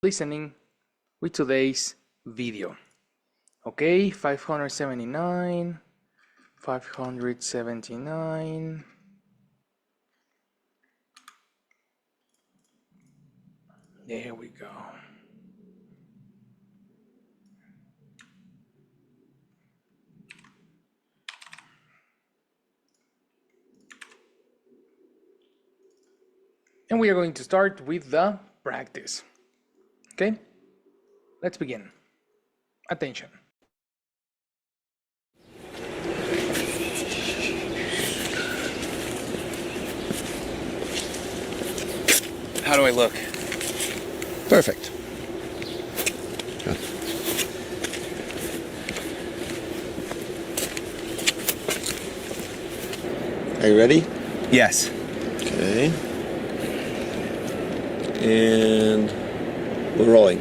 listening with today's video. Okay, 579, 579. There we go. And we are going to start with the practice. Okay, let's begin. Attention. How do I look? Perfect. Are you ready? Yes. Okay. And we're rolling.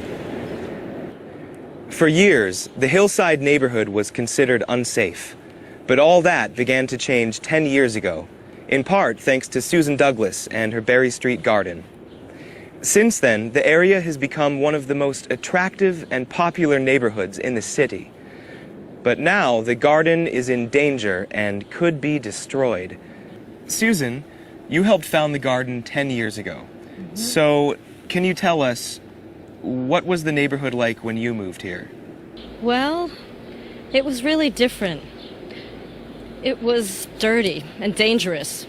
For years, the hillside neighborhood was considered unsafe. But all that began to change 10 years ago, in part thanks to Susan Douglas and her Berry Street garden. Since then, the area has become one of the most attractive and popular neighborhoods in the city. But now the garden is in danger and could be destroyed. Susan, you helped found the garden 10 years ago. So, can you tell us, what was the neighborhood like when you moved here? Well, it was really different. It was dirty and dangerous.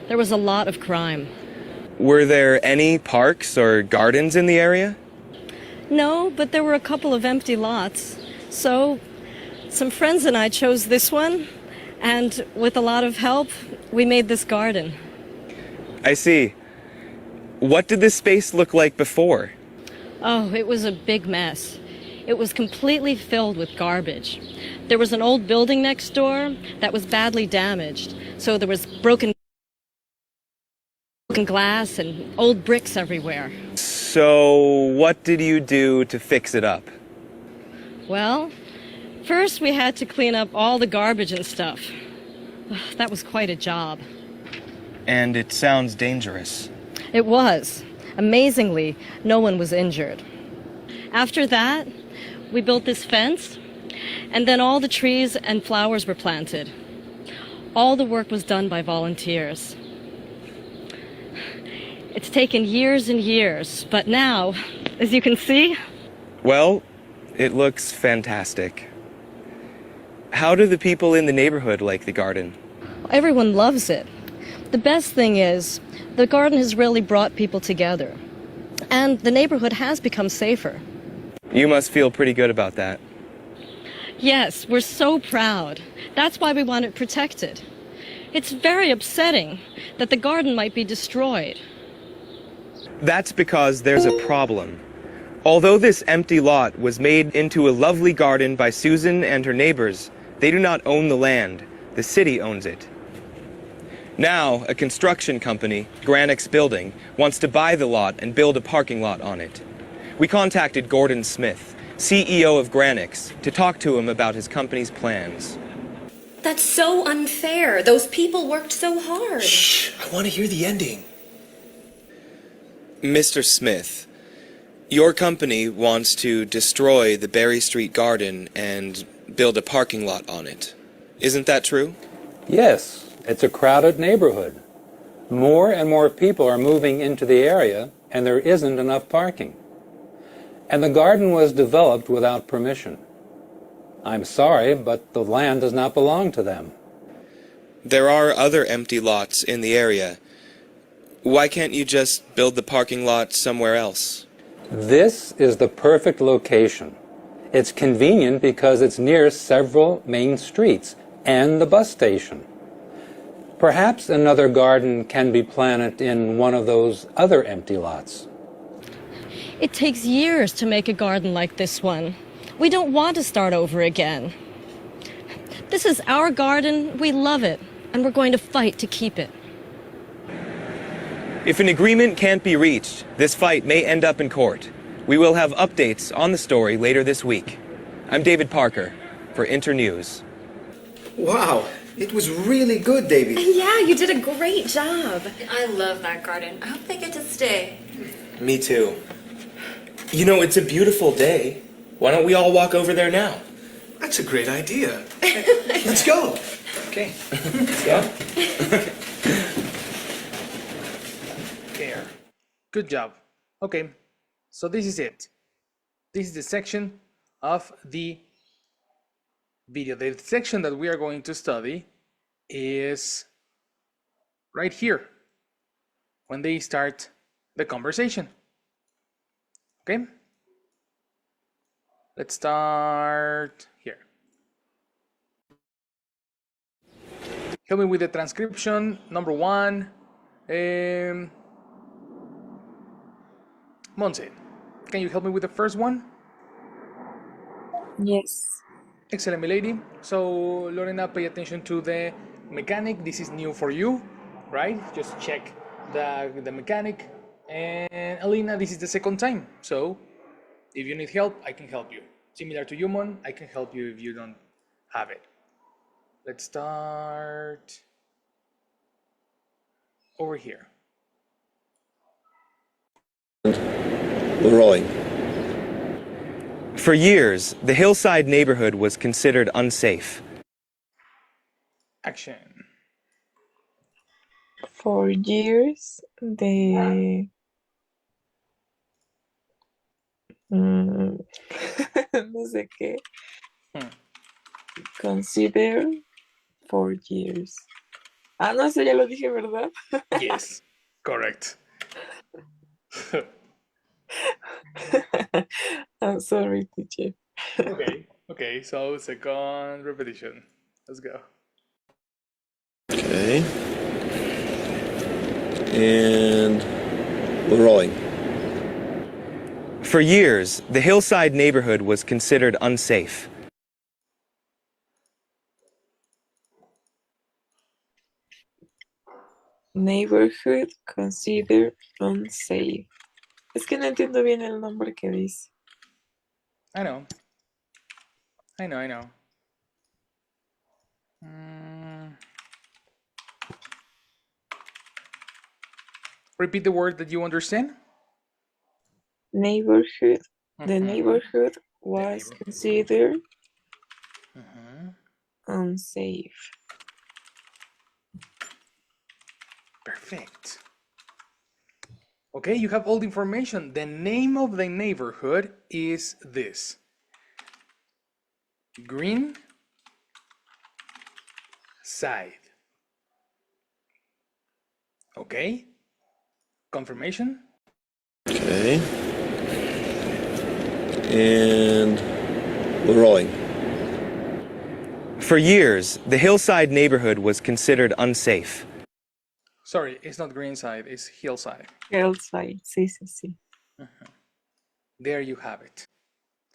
There was a lot of crime. Were there any parks or gardens in the area? No, but there were a couple of empty lots. So, some friends and I chose this one, and with a lot of help, we made this garden. I see. What did this space look like before? Oh, it was a big mess. It was completely filled with garbage. There was an old building next door that was badly damaged, so there was broken glass and old bricks everywhere. So, what did you do to fix it up? Well, first we had to clean up all the garbage and stuff. That was quite a job. And it sounds dangerous. It was. Amazingly, no one was injured. After that, we built this fence, and then all the trees and flowers were planted. All the work was done by volunteers. It's taken years and years, but now, as you can see... Well, it looks fantastic. How do the people in the neighborhood like the garden? Everyone loves it. The best thing is, the garden has really brought people together. And the neighborhood has become safer. You must feel pretty good about that. Yes, we're so proud. That's why we want it protected. It's very upsetting that the garden might be destroyed. That's because there's a problem. Although this empty lot was made into a lovely garden by Susan and her neighbors, they do not own the land. The city owns it. Now, a construction company, Granix Building, wants to buy the lot and build a parking lot on it. We contacted Gordon Smith, CEO of Granix, to talk to him about his company's plans. That's so unfair. Those people worked so hard. Shh, I want to hear the ending. Mr. Smith, your company wants to destroy the Berry Street garden and build a parking lot on it. Isn't that true? Yes, it's a crowded neighborhood. More and more people are moving into the area, and there isn't enough parking. And the garden was developed without permission. I'm sorry, but the land does not belong to them. There are other empty lots in the area. Why can't you just build the parking lot somewhere else? This is the perfect location. It's convenient because it's near several main streets and the bus station. Perhaps another garden can be planted in one of those other empty lots. It takes years to make a garden like this one. We don't want to start over again. This is our garden, we love it, and we're going to fight to keep it. If an agreement can't be reached, this fight may end up in court. We will have updates on the story later this week. I'm David Parker for Internews. Wow, it was really good, David. Yeah, you did a great job. I love that garden. I hope they get to stay. Me too. You know, it's a beautiful day. Why don't we all walk over there now? That's a great idea. Let's go. Okay. Yeah? There. Good job. Okay. So this is it. This is the section of the video. The section that we are going to study is right here when they start the conversation. Okay? Let's start here. Help me with the transcription. Number one. Monse, can you help me with the first one? Yes. Excellent, milady. So, Lorena, pay attention to the mechanic. This is new for you, right? Just check the mechanic. And Alina, this is the second time. So, if you need help, I can help you. Similar to Yumon, I can help you if you don't have it. Let's start over here. We're rolling. For years, the hillside neighborhood was considered unsafe. Action. For years, the no sé qué. Consider for years. Ah, no, eso ya lo dije, ¿verdad? Yes, correct. I'm sorry, teacher. Okay, so second repetition. Let's go. Okay. And we're rolling. For years, the hillside neighborhood was considered unsafe. Neighborhood considered unsafe. Es que no entiendo bien el nombre que dice. I know. Repeat the word that you understand. Neighborhood. The neighborhood was considered unsafe. Perfect. Okay, you have all the information. The name of the neighborhood is this. Green side. Okay? Confirmation? Okay. And we're rolling. For years, the hillside neighborhood was considered unsafe. Sorry, it's not green side, it's hillside. Hillside, sí, sí, sí. There you have it.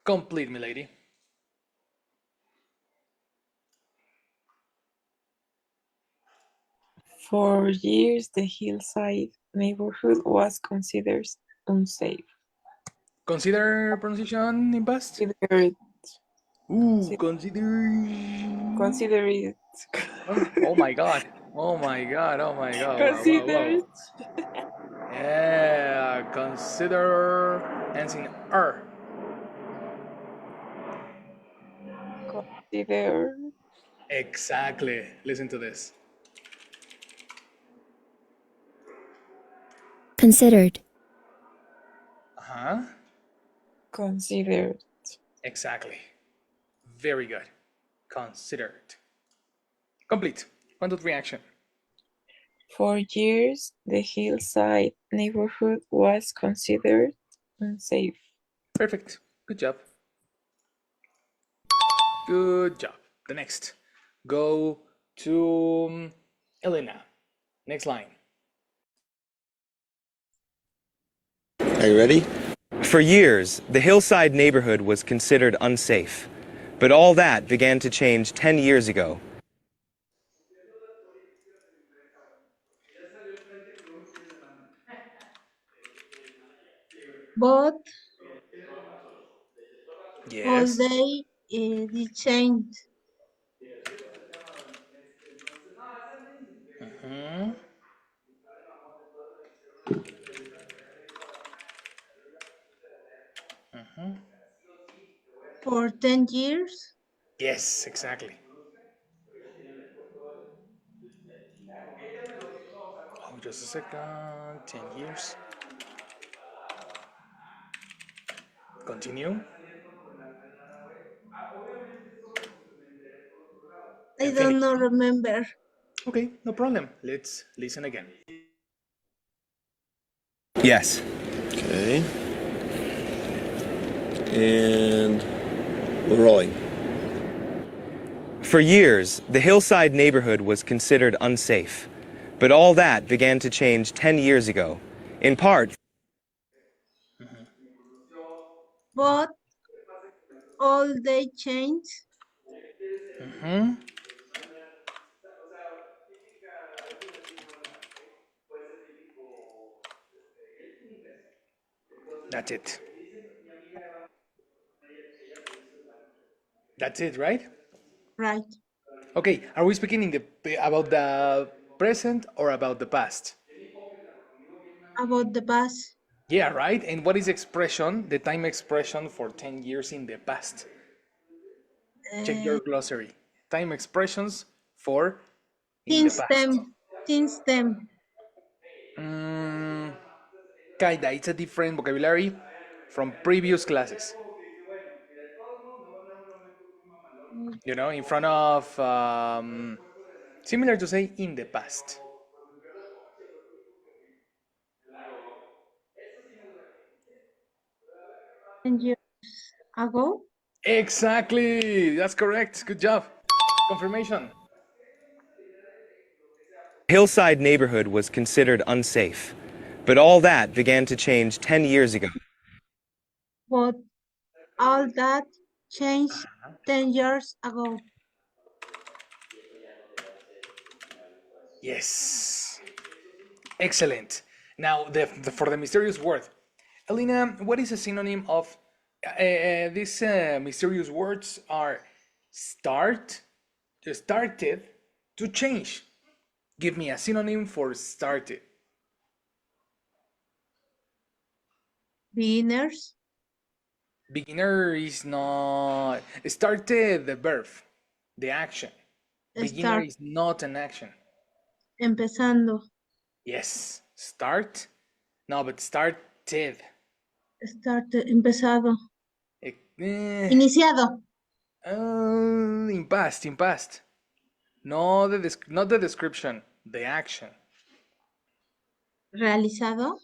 Complete, milady. For years, the hillside neighborhood was considered unsafe. Consider pronunciation in past? Considered. Consider it. Oh my god. Oh my god. Oh my god. Wow, wow, Considered. wow. Yeah, consider ends in R. Consider. Exactly. Listen to this. Considered. Uh-huh. Considered. Exactly. Very good. Considered. Complete. 1, 2, 3 action. For years, the hillside neighborhood was considered unsafe. Perfect. Good job. Good job. The next. Go to Elena. Next line. Are you ready? For years, the hillside neighborhood was considered unsafe. But all that began to change 10 years ago. But all Yes. day it changed. For 10 years. Yes, exactly. Oh, just a second. 10 years. Continue. I And finish. don't know, remember. Okay, no problem. Let's listen again. Yes. Okay. And we're rolling. For years, the hillside neighborhood was considered unsafe. But all that began to change 10 years ago, in part But all they changed. Mhm. That's it. That's it, right? Right. Okay, are we speaking about the present or about the past? About the past. Yeah, right? And what is expression, the time expression for 10 years in the past? Check Uh, your glossary. Time expressions for in the since past. them. Since them. Mm, kinda, it's a different vocabulary from previous classes. You know, in front of, similar to say in the past. 10 years ago. Exactly, that's correct. Good job. Confirmation. hillside neighborhood was considered unsafe. But all that began to change 10 years ago. But all that changed 10 years ago. Yes. Excellent. Now, for the mysterious word, Elena, what is a synonym of these mysterious words? Are started, to change. Give me a synonym for started. Beginners. Beginner is not started, the verb, the action. Beginner Start. is not an action. Empezando. Yes, start. No, but started. Start. Empezado. Eh, Iniciado. in past, in past. No, not the description, the action. Realizado.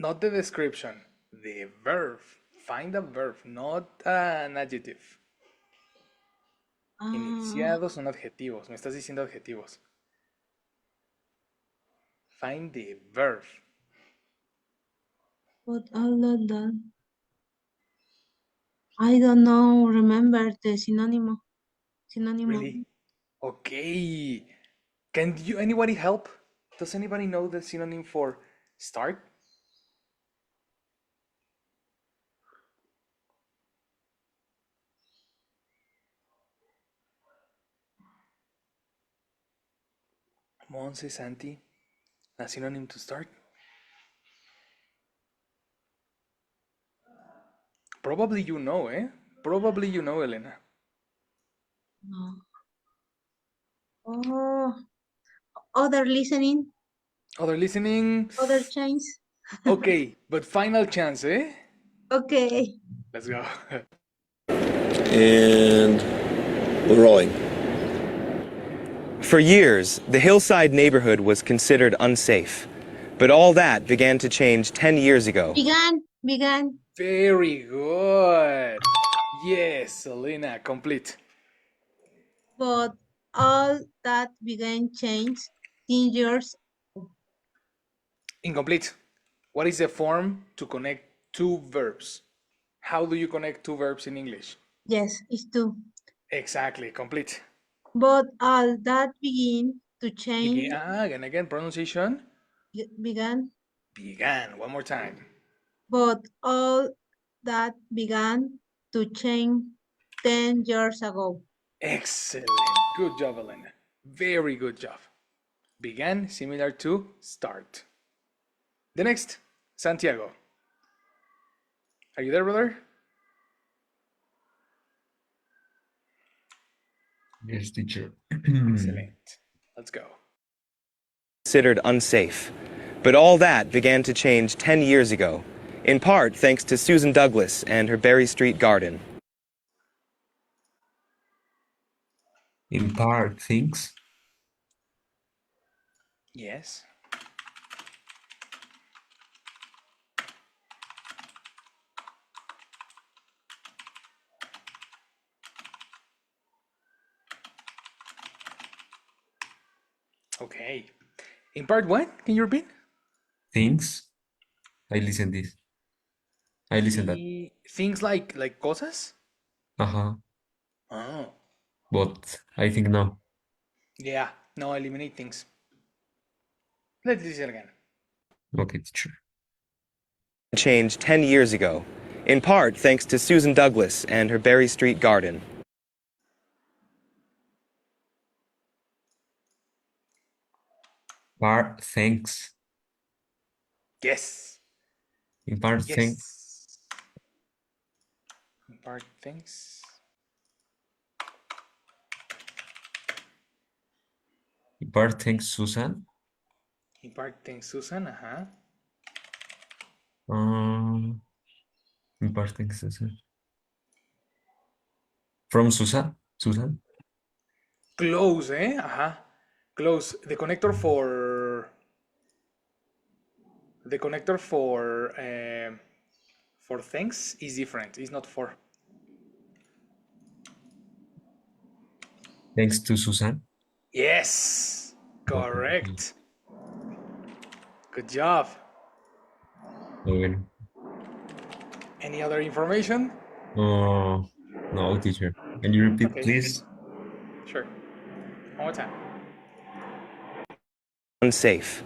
Not the description, the verb. Find a verb, not an adjective. Ah, Iniciados son adjetivos. Me estás diciendo adjetivos. Find the verb. but all of that. I don't know. Remember the synonymous. Synonymous. Really? Okay. Can you anybody help? Does anybody know the synonym for start? Monse, Santi, a synonym to start? Probably you know, eh? Probably you know, Elena. No. Oh, other listening. Other listening? Other chains. Okay, but final chance, eh? Okay. Let's go. And we're rolling. For years, the hillside neighborhood was considered unsafe. But all that began to change 10 years ago. Began. Very good. Yes, Elena, complete. But all that began change 10 years. Incomplete. What is the form to connect two verbs? How do you connect two verbs in English? Yes, it's two. Exactly, complete. But all that begin to change. And again, pronunciation. Began. Began. One more time. But all that began to change 10 years ago. Excellent. Good job, Elena. Very good job. Began, similar to start. The next, Santiago. Are you there, brother? Yes, teacher. Excellent. Let's go. Considered unsafe. But all that began to change 10 years ago, in part thanks to Susan Douglas and her Berry Street garden. In part, things. Yes. Okay. In part one, can you repeat? Things. I listen this. I listen that. Things like cosas? Uh-huh. Oh. But I think no. Yeah. No, eliminate things. Let's listen again. Okay, teacher. Changed 10 years ago, in part thanks to Susan Douglas and her Berry Street garden. Part, thanks. Yes. In part, thanks. Yes. In part things. In part, thanks, Susan. In part things, Susan. Uh-huh. In part, thanks, Susan. From Susan. Susan. Close, eh? Uh-huh. Close. The connector for things is different. It's not for. Thanks to Susan. Yes. Okay. Correct. Good job. Bueno. Any other information? No, teacher. Can you repeat, Okay. please? Sure. One more time. Unsafe.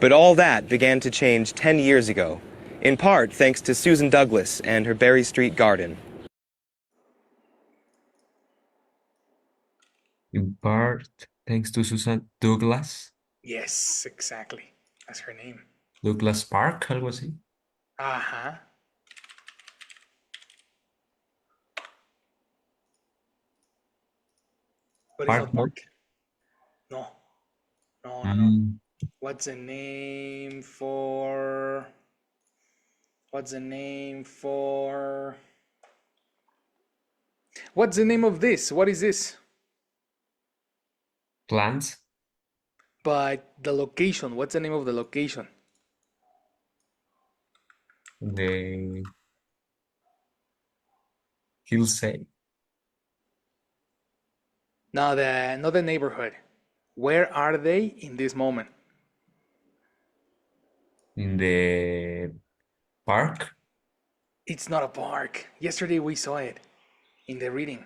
But all that began to change 10 years ago, in part thanks to Susan Douglas and her Berry Street garden. In part, thanks to Susan Douglas. Yes, exactly. That's her name. Douglas Park, algo así. Uh-huh. But it's not Park, no? Park. No. No, no, no. Mm, What's the name for... What's the name for... What's the name of this? What is this? plants. But the location. What's the name of the location? The hillside. No, not the neighborhood. Where are they in this moment? In the park. It's not a park. Yesterday we saw it in the reading.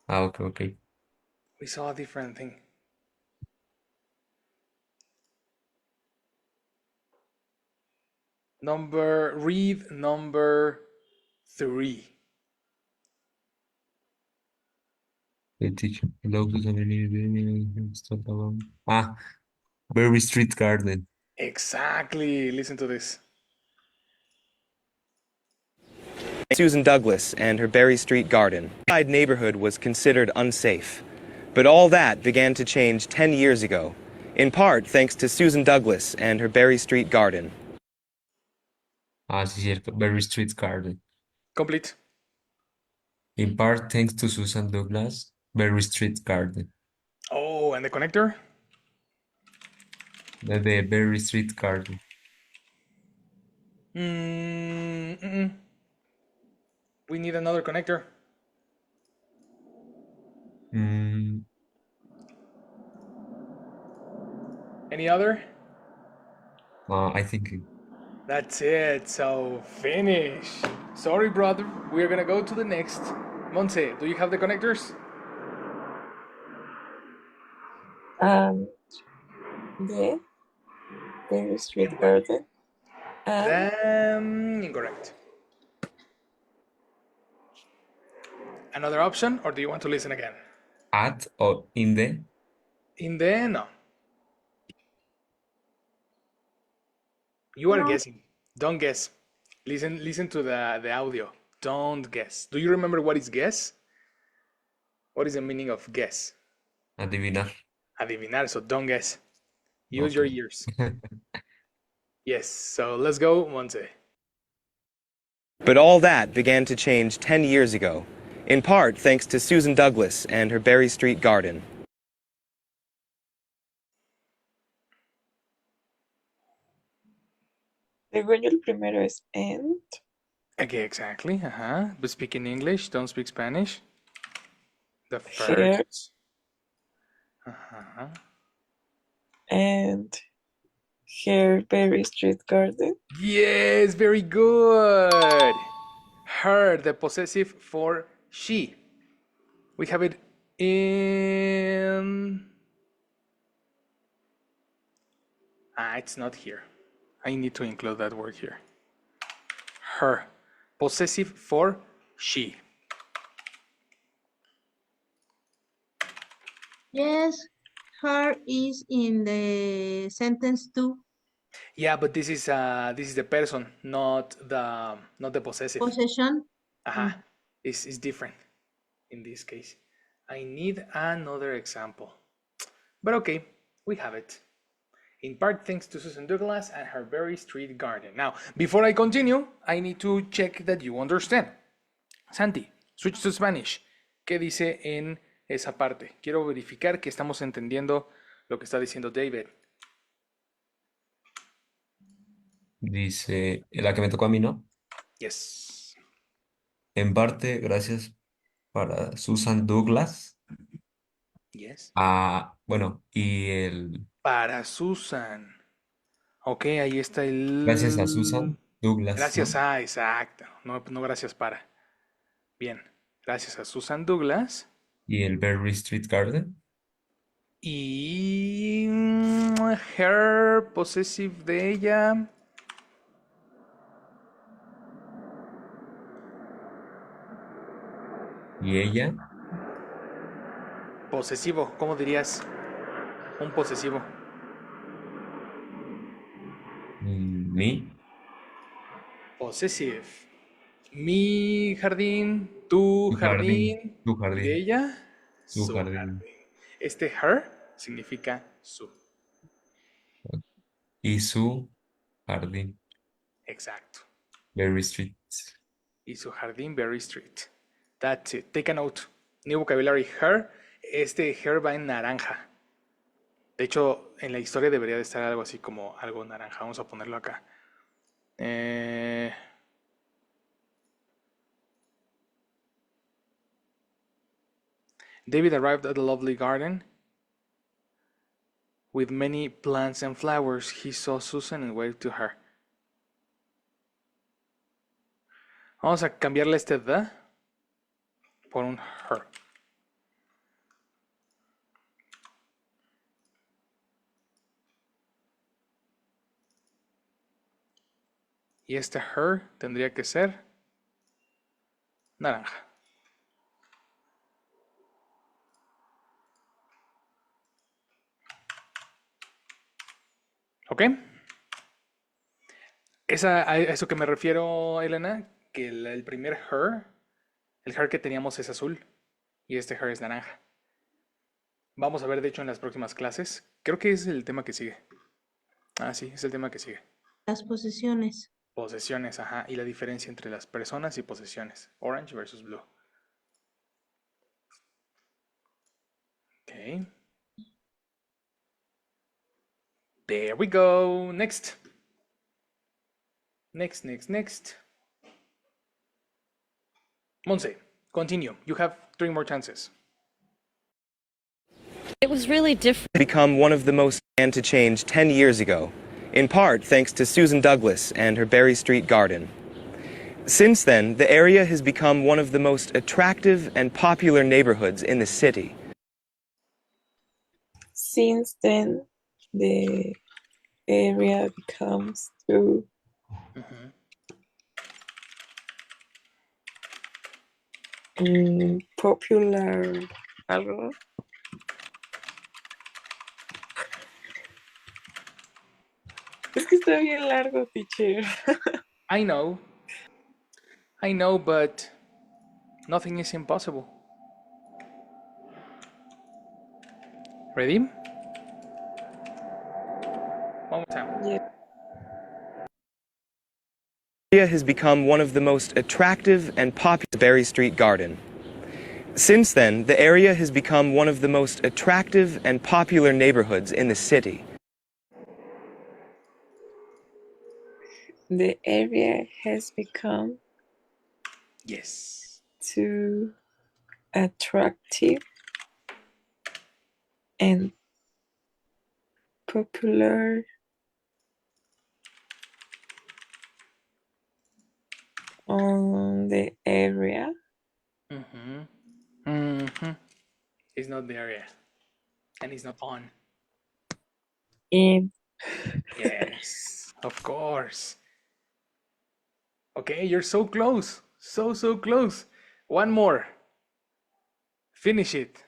Ah, okay, okay. We saw a different thing. Read number 3. The teacher. Hello, Susan. Stop alone. Ah, Berry Street Garden. Exactly. Listen to this. Susan Douglas and her Berry Street garden. The neighborhood was considered unsafe. But all that began to change 10 years ago, in part thanks to Susan Douglas and her Berry Street garden. Ah, sí, cierto. Berry Street Garden. Complete. In part, thanks to Susan Douglas, Berry Street Garden. Oh, and the connector? The Berry Street Garden. We need another connector. Mm, Any other? I think That's it. So finish. Sorry, brother. We're gonna go to the next. Monse, do you have the connectors? The Berry Street Garden. Incorrect. Another option, or do you want to listen again? at or in the. In the no. You are guessing. Don't guess. Listen to the audio. Don't guess. Do you remember what is guess? What is the meaning of guess? Adivinar. Adivinar, so don't guess. Use your Ok. ears. Yes, so let's go, Monse. But all that began to change 10 years ago, in part thanks to Susan Douglas and her Berry Street garden. Según yo, el primero es and. Okay, exactly. But speak in English, don't speak Spanish. The Here first. Uh-huh. and her Berry Street garden. Yes, very good. Her, the possessive for she. We have it in. It's not here. I need to include that word here. Her, possessive for she. Yes, her is in the sentence too. Yeah, but this is the person, not the possessive. Possession. Aha, it's different in this case. I need another example. But okay, we have it. In part thanks to Susan Douglas and her Berry Street garden. Now, before I continue, I need to check that you understand. Santi, switch to Spanish. ¿Qué dice en esa parte? Quiero verificar que estamos entendiendo lo que está diciendo David. Dice, la que me tocó a mí, ¿no? Yes. En parte, gracias para Susan Douglas. Yes. Bueno, y el... Para Susan. Ok, ahí está Gracias a Susan el... Douglas, Gracias ¿no? a, exacto. No, no gracias para. Bien. Gracias a Susan Douglas. Y el Berry Street Garden. Y her, possessive de ella. Y ella, Posesivo, ¿cómo dirías? Un posesivo. mi, Possessive. Mi jardín, tu su jardín, jardín. su Y de jardín, ella, su su jardín. jardín. Este her significa su. Y su jardín, Exacto. Berry Street. Y su jardín, Berry Street. That's it. Take a note. New vocabulary, her. Este her va en naranja. De hecho, en la historia debería de estar algo así como algo naranja. Vamos a ponerlo acá. David arrived at the lovely garden with many plants and flowers. He saw Susan and waved to her. Vamos a cambiarle este the por un her. Y este her tendría que ser naranja. ¿Ok? A eso que me refiero, Elena, que el primer her, el her que teníamos es azul y este her es naranja. Vamos a ver, de hecho, en las próximas clases. Creo que es el tema que sigue. Sí, es el tema que sigue. Las posesiones. Posesiones, ajá, y la diferencia entre las personas y posesiones. Orange versus blue. Ok. There we go. Next. Next. Monse, continue. You have 3 more chances. It was really different. Become one of the most began to change 10 years ago, in part thanks to Susan Douglas and her Berry Street garden. Since then, the area has become one of the most attractive and popular neighborhoods in the city. Since then, the area becomes too popular. Algo. Es que está bien largo, teacher. I know, but nothing is impossible. Ready? One more time. Yeah. Area has become one of the most attractive and popular Berry Street Garden. Since then, the area has become one of the most attractive and popular neighborhoods in the city. The area has become Yes. too attractive and popular on the area. Mm-hmm. Mm-hmm. It's not the area. And it's not on. In Yes, of course. Okay, you're so close. So close. One more. Finish it.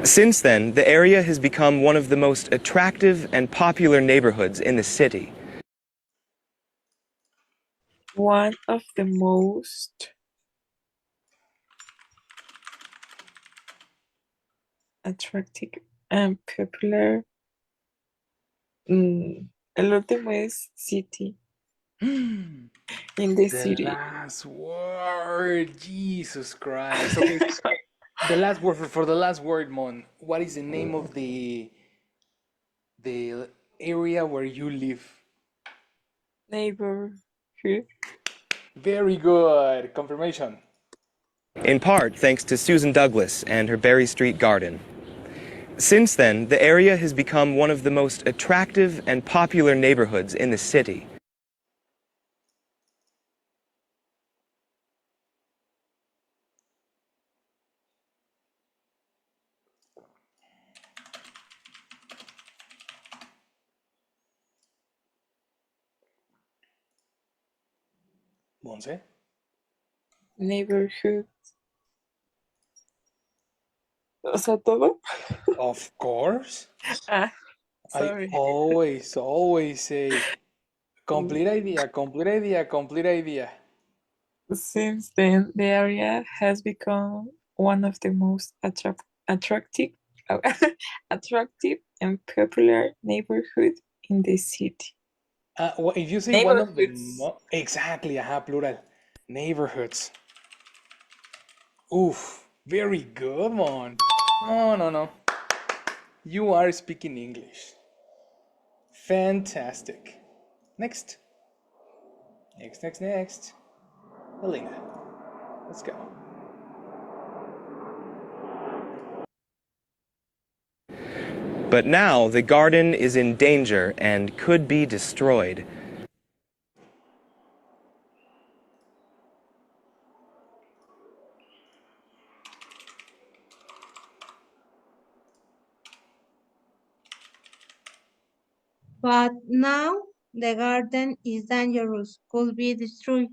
Since then, the area has become one of the most attractive and popular neighborhoods in the city. one of the most attractive and popular. El último es city. In the The city. last word. Jesus Christ. Okay, the last word for the last word, Mon. What is the name of the area where you live? Neighborhood. Very good. Confirmation. In part thanks to Susan Douglas and her Berry Street Garden. Since then, the area has become one of the most attractive and popular neighborhoods in the city. Monse? Neighborhood. O sea, todo. Of course. Ah, I sorry. always say complete idea, complete idea, complete idea. Since then, the area has become one of the most attractive, oh, attractive and popular neighborhood in the city. If you say one of the Neighborhoods. exactly, plural neighborhoods. Oof, very good one. No. You are speaking English. Fantastic. Next. Next. Elena, let's go. But now the garden is in danger and could be destroyed. But now the garden is dangerous, could be destroyed.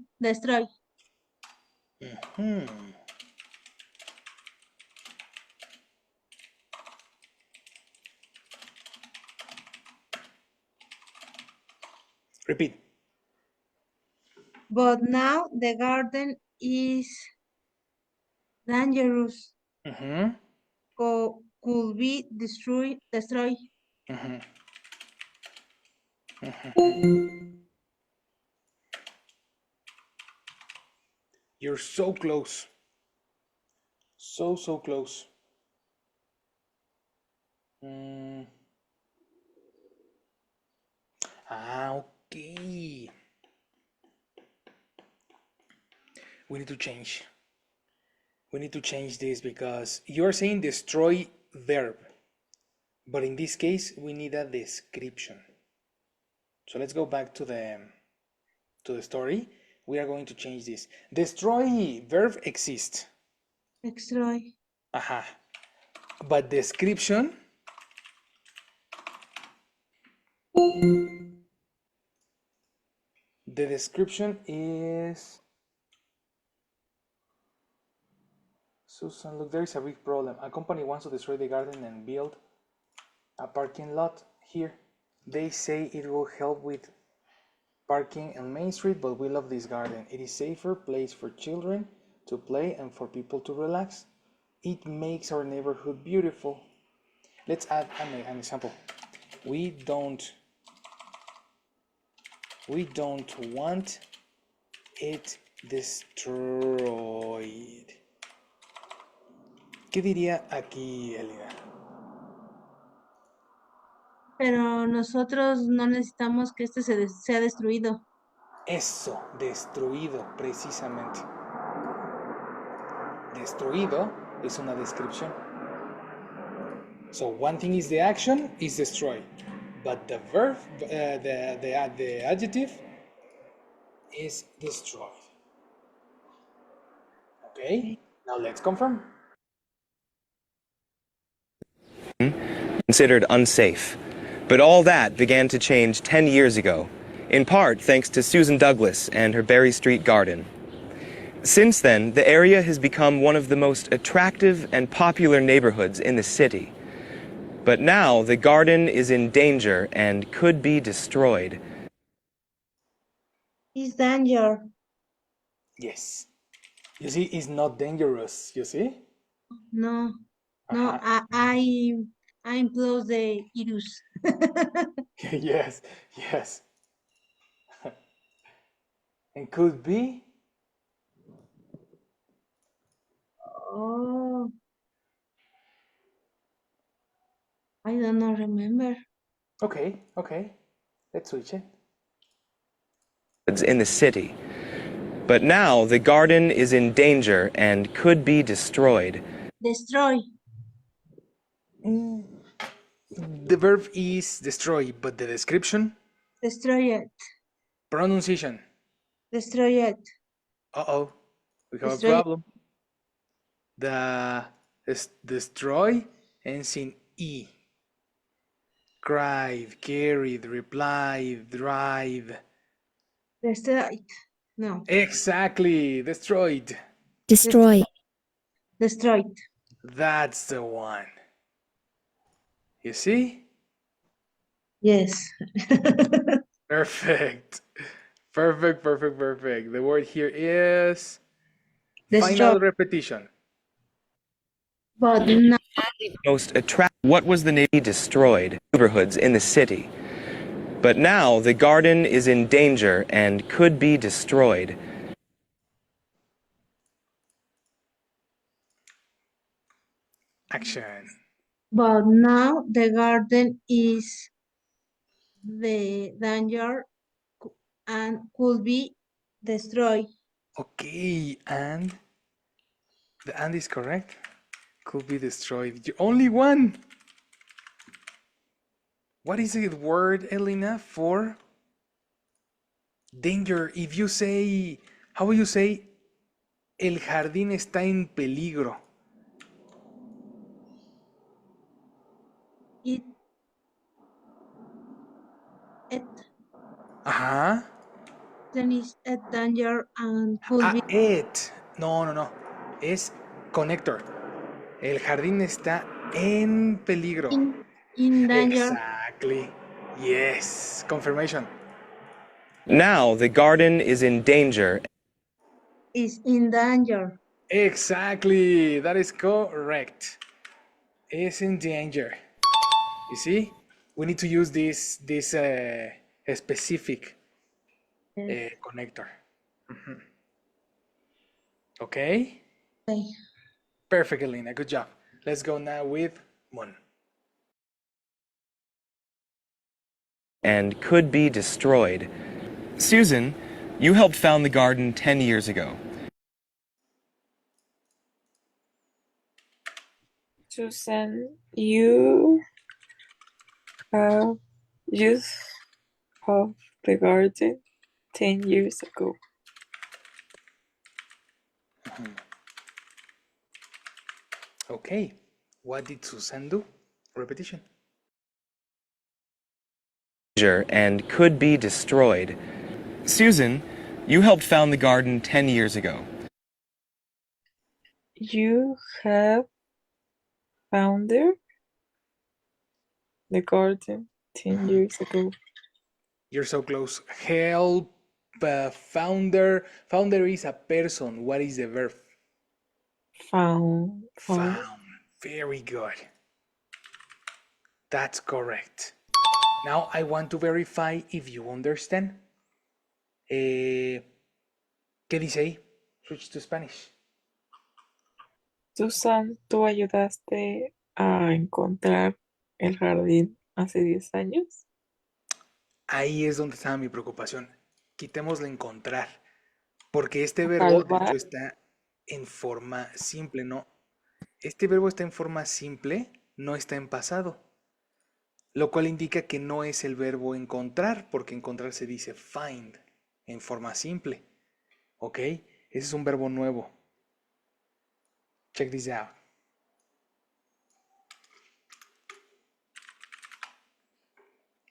Hmm. Repeat. But now the garden is dangerous, Mm-hmm. could be destroyed. Mm-hmm. You're so close. So close. Mm. Okay. We need to change. We need to change this because you're saying destroy verb. But in this case, we need a description. So let's go back to the story. We are going to change this. Destroy verb exists. Destroy. Aha. But description, the description is Susan, look, there is a big problem. A company wants to destroy the garden and build a parking lot here. They say it will help with parking on Main Street, but we love this garden. It is safer place for children to play and for people to relax. it makes our neighborhood beautiful. Let's add an example. We don't want it destroyed. ¿Qué diría aquí, Elena? Pero nosotros no necesitamos que este sea destruido. Eso, destruido, precisamente. Destruido es una descripción. So one thing is the action is destroy, but the verb, the adjective is destroyed. Okay, now let's confirm. Considered unsafe. But all that began to change 10 years ago, in part thanks to Susan Douglas and her Berry Street garden. Since then, the area has become one of the most attractive and popular neighborhoods in the city. But now the garden is in danger and could be destroyed. It's danger. Yes. You see, it's not dangerous, you see? No, no, I'm close the iris. Yes, yes. And could be? Oh, I don't know, remember. Okay, okay. Let's switch it. In the city. But now the garden is in danger and could be destroyed. Destroy. The verb is destroy, but the description? Destroy it. Pronunciation. Destroy it. Uh-oh, we have Destroy a it. problem. The destroy ends in E. Cried, carried, replied, drive. Destroy. No. Exactly, destroyed. Destroy. Destroyed. That's the one. You see? Yes. Perfect. Perfect, perfect, perfect. The word here is Destroy. final repetition. But now Most attractive. What was the name? Destroyed neighborhoods in the city. But now the garden is in danger and could be destroyed. Action. But now the garden is the danger and could be destroyed. Okay, and the and is correct. Could be destroyed. Only one. What is the word, Elena, for danger? If you say, how will you say, el jardín está en peligro? It Ajá. then is a danger and could be It. No, no, no. Es connector. El jardín está en peligro. in danger. Exactly. Yes. Confirmation. Now the garden is in danger. Is in danger. Exactly. That is correct. Is in danger. You see? We need to use this specific connector. Okay? Okay. Perfect, Elena. Good job. Let's go now with Mon. And could be destroyed. Susan, you helped found the garden 10 years ago. Susan, you have used of the garden 10 years ago. Okay. What did Susan do? Repetition. And could be destroyed. Susan, you helped found the garden 10 years ago. You have founded the garden 10 years ago. You're so close. Help. Founder. Founder is a person. What is the verb? Found. Found. Very good. That's correct. Now I want to verify if you understand. ¿Qué dice ahí? Switch to Spanish. Susan, ¿tú ayudaste a encontrar el jardín hace 10 años? Ahí es donde estaba mi preocupación. Quitémosle encontrar, porque este verbo de Salvar. hecho está en forma simple, ¿no? Este verbo está en forma simple, no está en pasado, lo cual indica que no es el verbo encontrar, porque encontrar se dice find en forma simple. ¿Ok? Ese es un verbo nuevo. Check this out.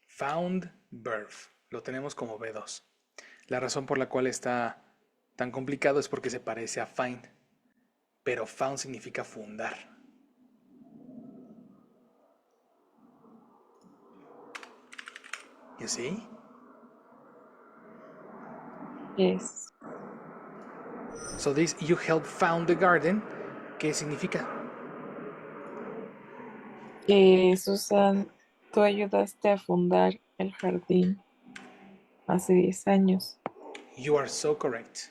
Found verb. Lo tenemos como B2. La razón por la cual está tan complicado es porque se parece a find. Pero found significa fundar. You see? Yes. So this you helped found the garden. ¿Qué significa? Susan, ¿tú ayudaste a fundar el jardín hace 10 años? You are so correct.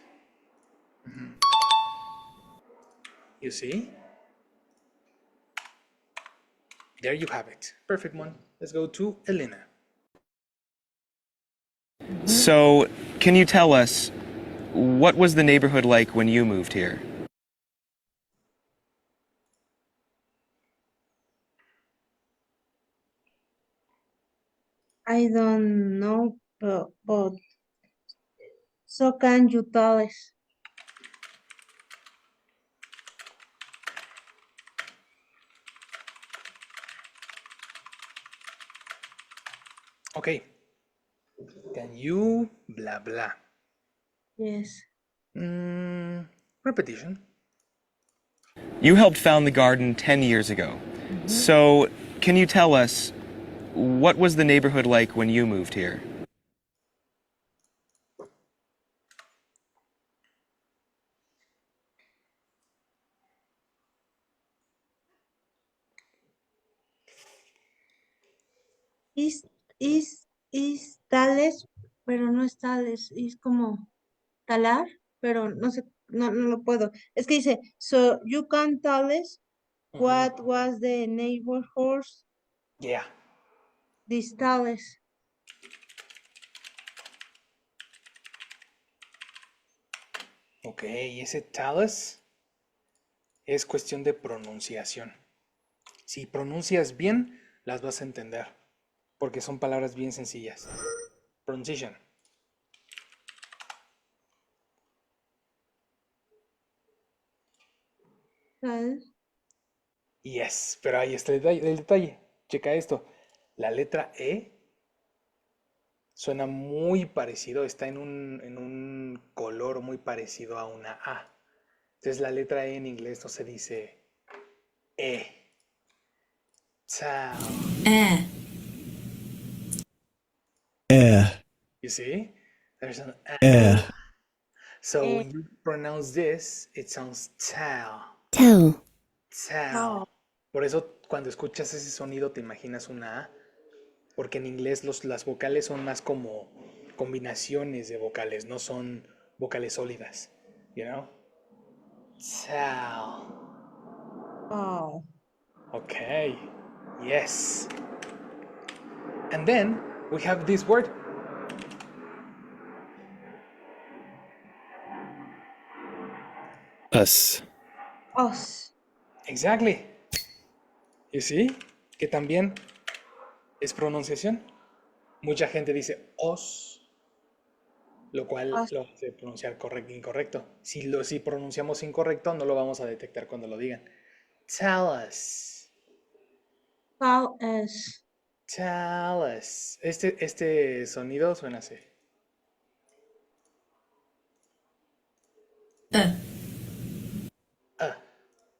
You see? There you have it. Perfect one. Let's go to Elena. So, can you tell us, what was the neighborhood like when you moved here? I don't know, but so can you tell us? Okay. Can you blah blah? Yes. Repetition. You helped found the garden 10 years ago. So, can you tell us, what was the neighborhood like when you moved here? Is, is tales, pero no es tales. Es como talar, pero no sé, no lo puedo. Es que dice, so you can tell us what was the neighborhood Yeah. this tales. Ok, ese talus es cuestión de pronunciación. Si pronuncias bien, las vas a entender, porque son palabras bien sencillas. Pronunciation. Tal. Yes, pero ahí está el detalle. Checa esto. La letra E suena muy parecido, está en un color muy parecido a una A. Entonces la letra E en inglés no se dice E. Tau. You see? There's an A. So when you pronounce this, it sounds tau. Tau. Oh, Por eso cuando escuchas ese sonido te imaginas una A, porque en inglés las vocales son más como combinaciones de vocales, no son vocales sólidas. You know? Tau. oh. Okay. Yes. And then we have this word. Us. Us. Exactly. You see? Que también es pronunciación. Mucha gente dice os, lo cual Us. lo hace pronunciar incorrecto. Si pronunciamos incorrecto, no lo vamos a detectar cuando lo digan. Tell us. Tell us. Tell us. Este sonido suena así.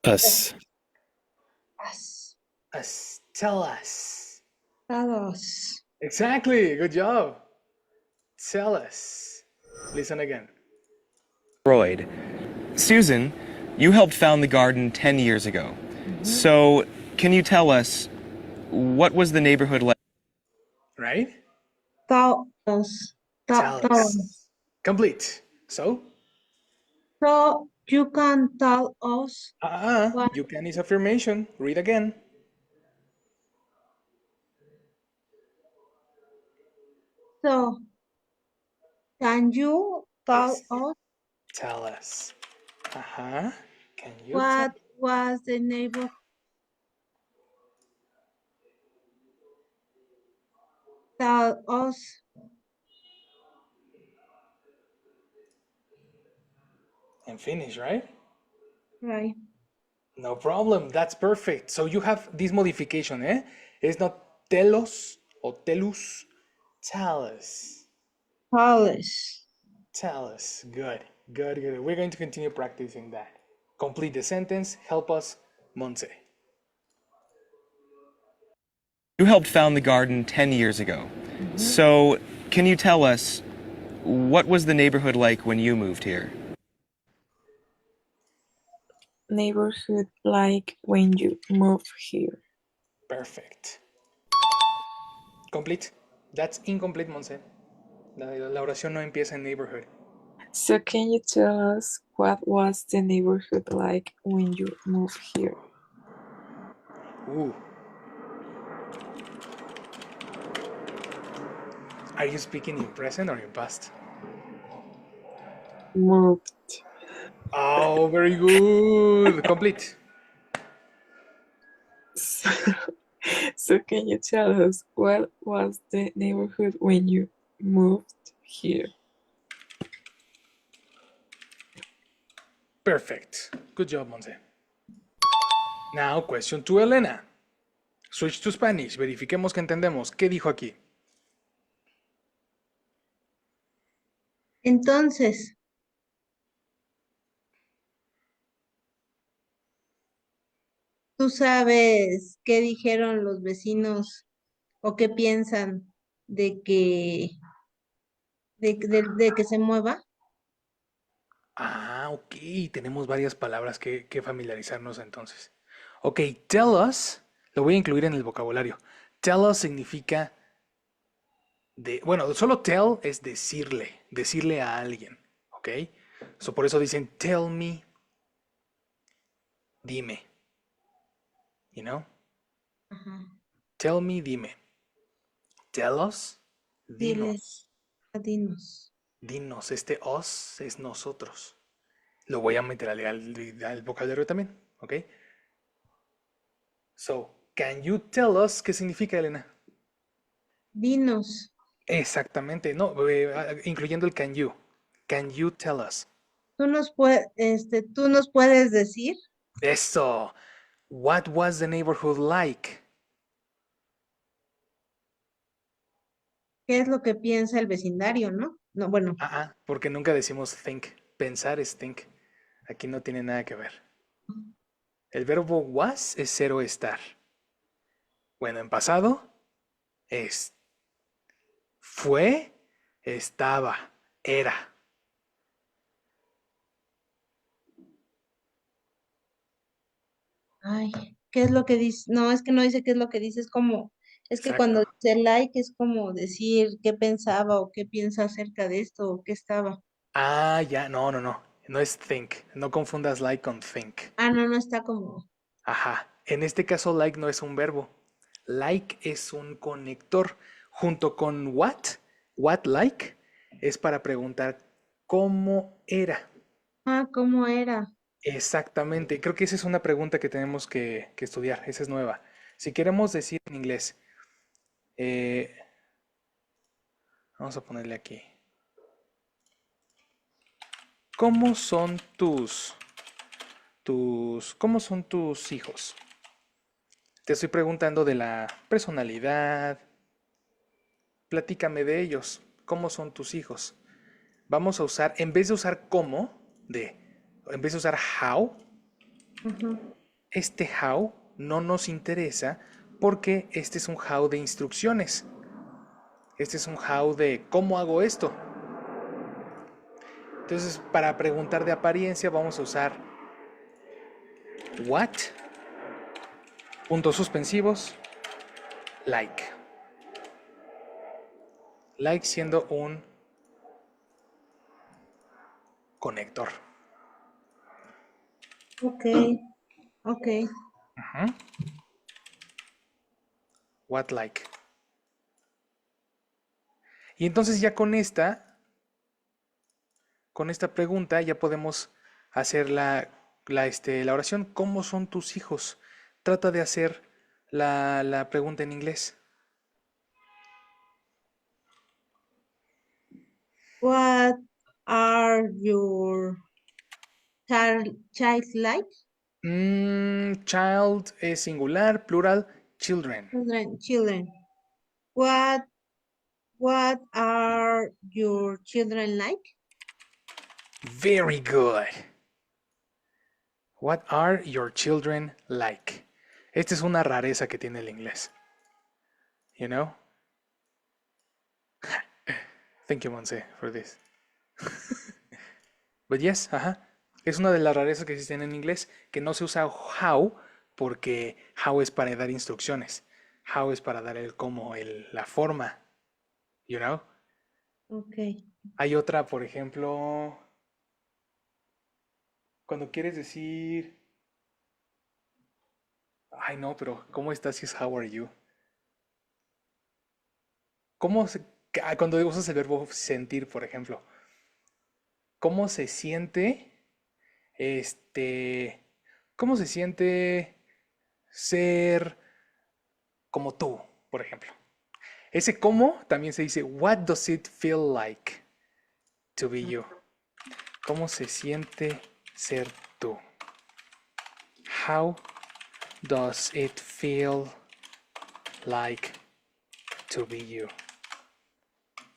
Us. Us. Us. Tell us. Tell us. Exactly. Good job. Tell us. Listen again. Freud. Susan, You helped found the garden 10 years ago. So, can you tell us what was the neighborhood like? Right? Tell us. Tell Tell us. us. Complete. So, So you can tell us what. you can is affirmation. Read again. So can you tell Yes. us Tell us. Uh-huh. Can you tell? what was the neighbor? Tell us. And finish, right? Right. No problem. That's perfect. So you have this modification, eh? It's not telos or telus. Tell us. Tell us. Tell us. Good. Good, good. We're going to continue practicing that. Complete the sentence. Help us, Monse. You helped found the garden 10 years ago. So, can you tell us what was the neighborhood like when you moved here? Neighborhood like when you move here. Perfect. Complete. That's incomplete, Monse. La oración no empieza en neighborhood. So can you tell us what was the neighborhood like when you moved here? Ooh. Are you speaking in present or in past? Moved. Oh, very good. Complete. So, so can you tell us what was the neighborhood when you moved here? Perfect. Good job, Monse. Now, question to Elena. Switch to Spanish. Verifiquemos que entendemos. ¿Qué dijo aquí? Entonces, ¿tú sabes qué dijeron los vecinos o qué piensan de que de que se mueva? Ah, ok. Tenemos varias palabras que familiarizarnos entonces. Ok, tell us. Lo voy a incluir en el vocabulario. Tell us significa bueno, solo tell es decirle a alguien. Ok. So por eso dicen tell me, dime. You know? Ajá. Tell me, dime. Tell us, Diles, dinos. dinos. Dinos, este us es nosotros. Lo voy a meter al vocabulario también, ¿ok? So, can you tell us qué significa, Elena? Dinos. Exactamente, no, incluyendo el can you. Can you tell us? Tú nos puedes decir Eso. What was the neighborhood like? qué es lo que piensa el vecindario, ¿no? No, bueno, Porque nunca decimos think. Pensar es think. Aquí no tiene nada que ver. El verbo was es ser o estar. Bueno, en pasado es fue, estaba, era. ay, ¿qué es lo que dice? No, es que no dice qué es lo que dice, es que Exacto. cuando dice like es como decir qué pensaba o qué piensa acerca de esto o qué estaba. Ya, no, no, no. No es think. No confundas like con think. Ah, no, no está como, Ajá. En este caso, like no es un verbo. Like es un conector. Junto con what, what like, es para preguntar cómo era. ¿cómo era? Exactamente. Creo que esa es una pregunta que tenemos que estudiar. Esa es nueva. Si queremos decir en inglés, eh, vamos a ponerle aquí. ¿Cómo son cómo son tus hijos? Te estoy preguntando de la personalidad. Platícame de ellos. ¿Cómo son tus hijos? Vamos a usar, en vez de usar en vez de usar how, Ujú. este how no nos interesa porque este es un how de instrucciones. Este es un how de cómo hago esto. Entonces, para preguntar de apariencia vamos a usar What? Puntos suspensivos. Like. Like siendo un conector. Ok, ok. What like. Y entonces ya con esta pregunta ya podemos hacer la oración. ¿Cómo son tus hijos? Trata de hacer la pregunta en inglés. What are your child like? Child es singular, plural, children. Children. What are your children like? Very good. What are your children like? Esta es una rareza que tiene el inglés. You know? Thank you, Monse, for this. But yes, ajá. Es una de las rarezas que existen en inglés, que no se usa how, porque how es para dar instrucciones. How es para dar el cómo, la forma. You know? Ok. Hay otra, por ejemplo, cuando quieres decir, ay no, pero ¿cómo estás si es how are you? ¿Cómo se, cuando usas el verbo sentir, por ejemplo, ¿cómo se siente este, cómo se siente ser como tú, por ejemplo? Ese cómo también se dice, what does it feel like to be you? ¿Cómo se siente ser tú? How does it feel like to be you?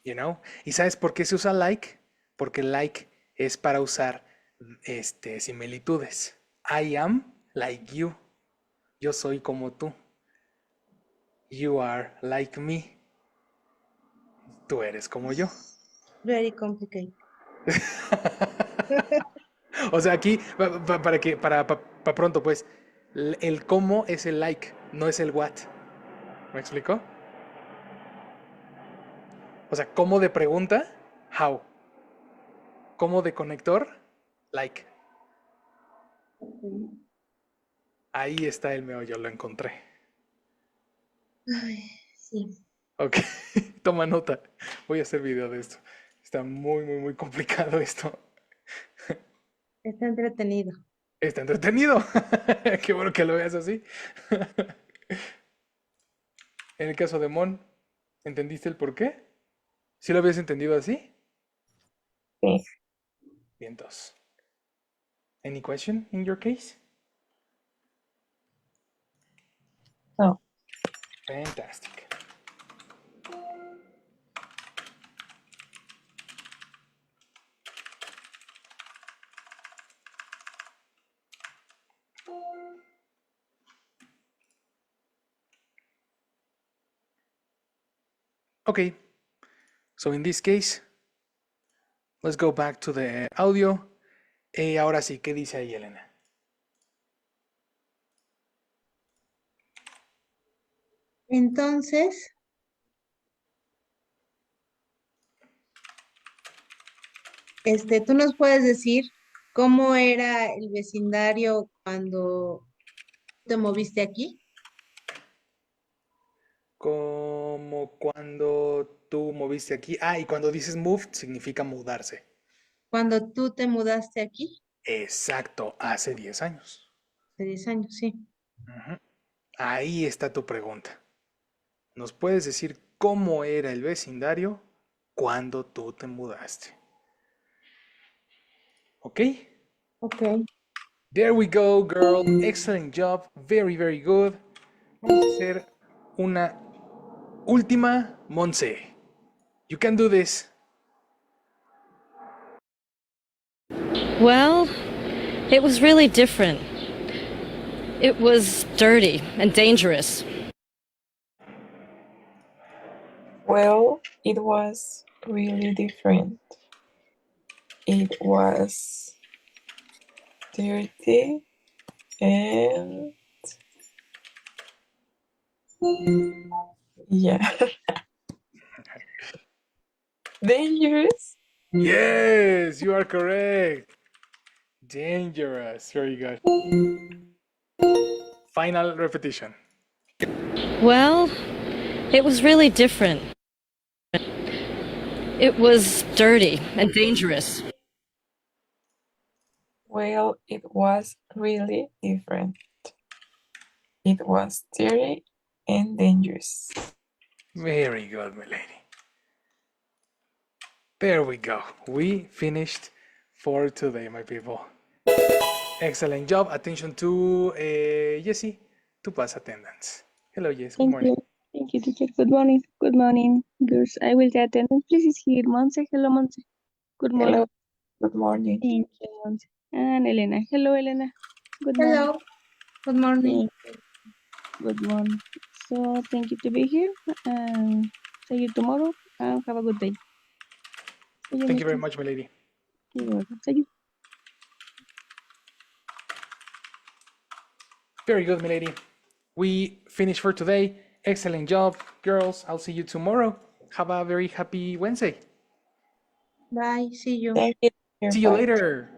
You know? ¿Y sabes por qué se usa like? Porque like es para usar similitudes. I am like you. Yo soy como tú. You are like me. Tú eres como yo. Very complicated. O sea, aquí, para pronto, pues, el cómo es el like, no es el what. ¿Me explicó? O sea, cómo de pregunta, how. Cómo de conector, like. Ahí está el meollo, lo encontré. Ay, sí. Ok, toma nota. Voy a hacer video de esto. Está muy, muy, muy complicado esto. Está entretenido. Está entretenido. Qué bueno que lo veas así. En el caso de Mon, ¿entendiste el por qué? ¿Sí lo habías entendido así? Sí. Vientos. Any question in your case? No. Fantastic. Okay, so in this case, let's go back to the audio. Ahora sí, ¿qué dice ahí, Elena? Entonces, ¿tú nos puedes decir cómo era el vecindario cuando te moviste aquí? Como cuando tú moviste aquí. Ah, y cuando dices moved significa mudarse. Cuando tú te mudaste aquí, Exacto, hace 10 años. hace 10 años, sí. Ujú. Ahí está tu pregunta. ¿Nos puedes decir cómo era el vecindario cuando tú te mudaste? ¿Ok? Ok. There we go, girl. Excellent job. Very, very good. Vamos a hacer una última, Monse. You can do this. Well, it was really different. It was dirty and dangerous. Well, it was really different. It was dirty And yeah, dangerous. Yes, you are correct. Dangerous. Very good. Final repetition. Well, it was really different. It was dirty and dangerous. Well, it was really different. It was dirty and dangerous. Very good, my lady. There we go. We finished for today, my people. Excellent job. Attention to Jessie to pass attendance. Hello, Jess. Good morning. Thank you, teacher. Good morning. Good morning, girls. I will take attendance. Please is here. Monse. Hello, Monse. Good morning. Hello. Good morning. Thank you, Monse. And Elena. Hello, Elena. Good morning. Hello. Good morning. Thank you. Good morning. So thank you to be here. And see you tomorrow. And have a good day. See you, Thank you very Mister. much, my lady. You're welcome. See you. Very good, my lady. We finished for today. Excellent job, girls. I'll see you tomorrow. Have a very happy Wednesday. Bye. See you. Thank you. See you Bye. later.